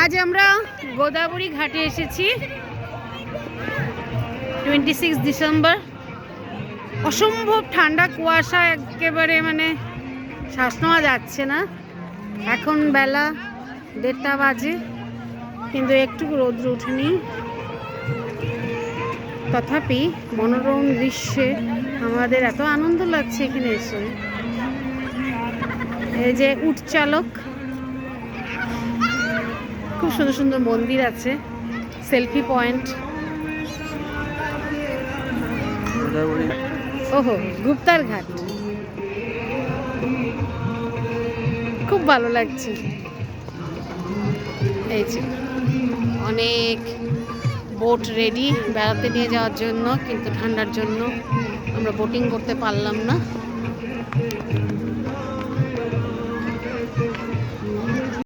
আজ আমরা গোদাবরী ঘাটে এসেছি 26 ডিসেম্বর। অসম্ভব ঠান্ডা, কুয়াশা, একেবারে মানে শ্বাস নেওয়া যাচ্ছে না। এখন বেলা 1:30 বাজে, কিন্তু একটু রৌদ্র ওঠেনি। তথাপি মনোরম দৃশ্যে আমাদের এত আনন্দ লাগছে এখানে এসে। এই যে উট চালক, খুব সুন্দর সুন্দর মন্দির আছে, সেলফি পয়েন্ট। ওহো, গুপ্তার ঘাট, খুব ভালো লাগছে। এই যে অনেক বোট রেডি বেড়াতে নিয়ে যাওয়ার জন্য, কিন্তু ঠান্ডার জন্য আমরা বোটিং করতে পারলাম না।